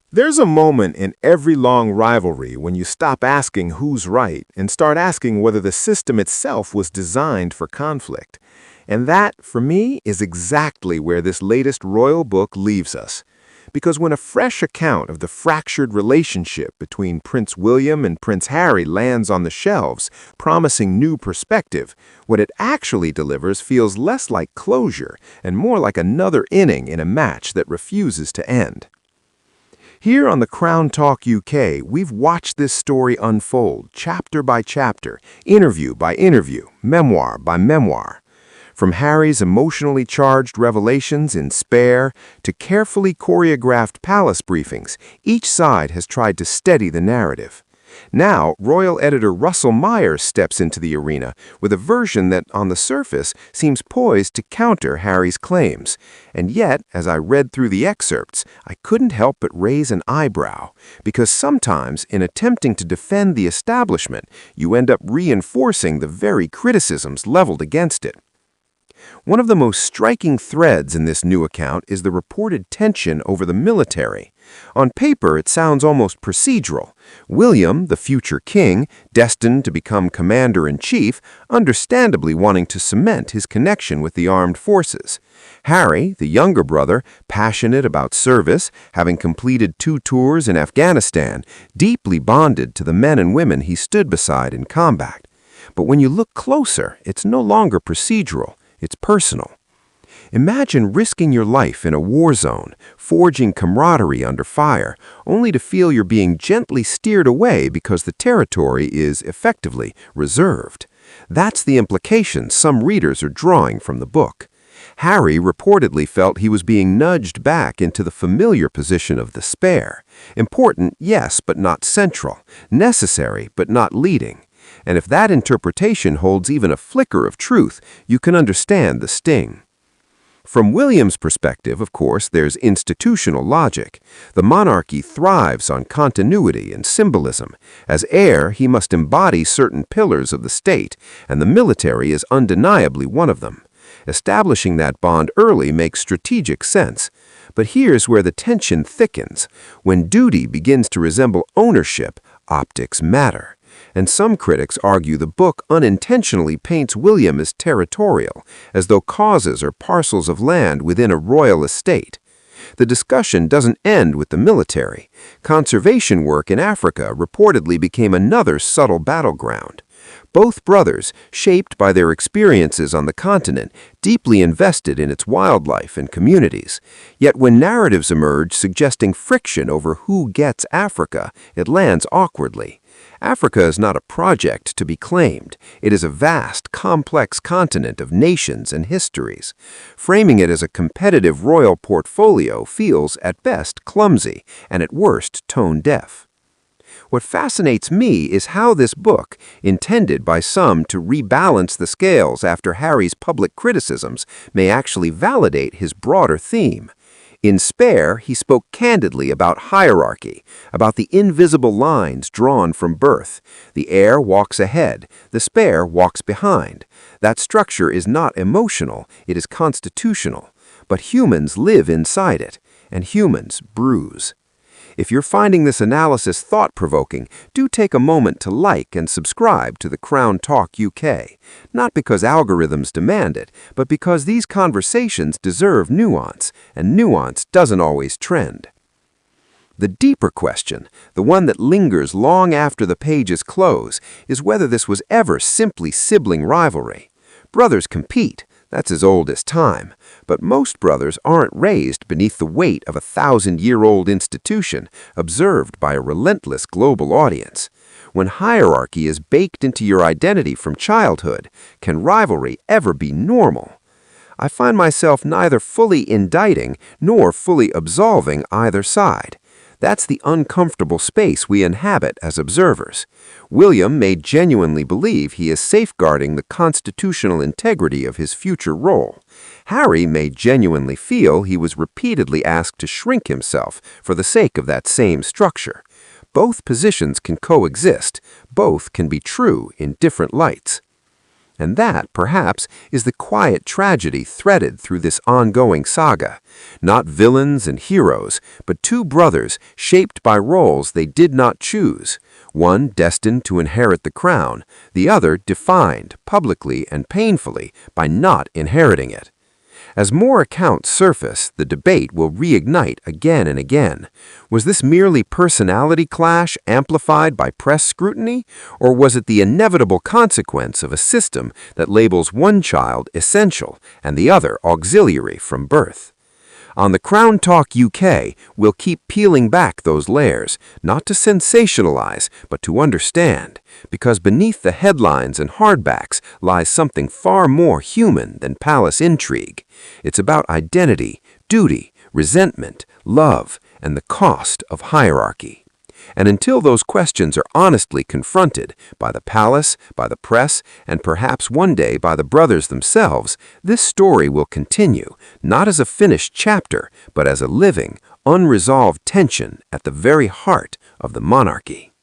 There's a moment in every long rivalry when you stop asking who's right and start asking whether the system itself was designed for conflict. And that, for me, is exactly where this latest royal book leaves us. Because when a fresh account of the fractured relationship between Prince William and Prince Harry lands on the shelves, promising new perspective, what it actually delivers feels less like closure and more like another inning in a match that refuses to end. Here on the Crown Talk UK, we've watched this story unfold, chapter by chapter, interview by interview, memoir by memoir. From Harry's emotionally charged revelations in Spare to carefully choreographed palace briefings, each side has tried to steady the narrative. Now, royal editor Russell Myers steps into the arena with a version that, on the surface, seems poised to counter Harry's claims. And yet, as I read through the excerpts, I couldn't help but raise an eyebrow, because sometimes, in attempting to defend the establishment, you end up reinforcing the very criticisms leveled against it. One of the most striking threads in this new account is the reported tension over the military. On paper, it sounds almost procedural. William, the future king, destined to become commander-in-chief, understandably wanting to cement his connection with the armed forces. Harry, the younger brother, passionate about service, having completed 2 tours in Afghanistan, deeply bonded to the men and women he stood beside in combat. But when you look closer, it's no longer procedural. It's personal. Imagine risking your life in a war zone, forging camaraderie under fire, only to feel you're being gently steered away because the territory is, effectively, reserved. That's the implication some readers are drawing from the book. Harry reportedly felt he was being nudged back into the familiar position of the spare. Important, yes, but not central. Necessary, but not leading. And if that interpretation holds even a flicker of truth, you can understand the sting. From William's perspective, of course, there's institutional logic. The monarchy thrives on continuity and symbolism. As heir, he must embody certain pillars of the state, and the military is undeniably one of them. Establishing that bond early makes strategic sense. But here's where the tension thickens. When duty begins to resemble ownership, optics matter. And some critics argue the book unintentionally paints William as territorial, as though causes are parcels of land within a royal estate. The discussion doesn't end with the military. Conservation work in Africa reportedly became another subtle battleground. Both brothers, shaped by their experiences on the continent, deeply invested in its wildlife and communities. Yet when narratives emerge suggesting friction over who gets Africa, it lands awkwardly. Africa is not a project to be claimed. It is a vast, complex continent of nations and histories. Framing it as a competitive royal portfolio feels, at best, clumsy and at worst, tone-deaf. What fascinates me is how this book, intended by some to rebalance the scales after Harry's public criticisms, may actually validate his broader theme. In Spare, he spoke candidly about hierarchy, about the invisible lines drawn from birth. The heir walks ahead, the spare walks behind. That structure is not emotional, it is constitutional. But humans live inside it, and humans bruise. If you're finding this analysis thought-provoking, do take a moment to like and subscribe to the Crown Talk UK. Not because algorithms demand it, but because these conversations deserve nuance, and nuance doesn't always trend. The deeper question, the one that lingers long after the pages close, is whether this was ever simply sibling rivalry. Brothers compete. That's as old as time. But most brothers aren't raised beneath the weight of a 1,000-year-old institution observed by a relentless global audience. When hierarchy is baked into your identity from childhood, can rivalry ever be normal? I find myself neither fully indicting nor fully absolving either side. That's the uncomfortable space we inhabit as observers. William may genuinely believe he is safeguarding the constitutional integrity of his future role. Harry may genuinely feel he was repeatedly asked to shrink himself for the sake of that same structure. Both positions can coexist. Both can be true in different lights. And that, perhaps, is the quiet tragedy threaded through this ongoing saga. Not villains and heroes, but two brothers shaped by roles they did not choose. One destined to inherit the crown, the other defined, publicly and painfully, by not inheriting it. As more accounts surface, the debate will reignite again and again. Was this merely personality clash amplified by press scrutiny, or was it the inevitable consequence of a system that labels one child essential and the other auxiliary from birth? On the Crown Talk UK, we'll keep peeling back those layers, not to sensationalize, but to understand, because beneath the headlines and hardbacks lies something far more human than palace intrigue. It's about identity, duty, resentment, love, and the cost of hierarchy. And until those questions are honestly confronted by the palace, by the press, and perhaps one day by the brothers themselves, this story will continue, not as a finished chapter, but as a living, unresolved tension at the very heart of the monarchy.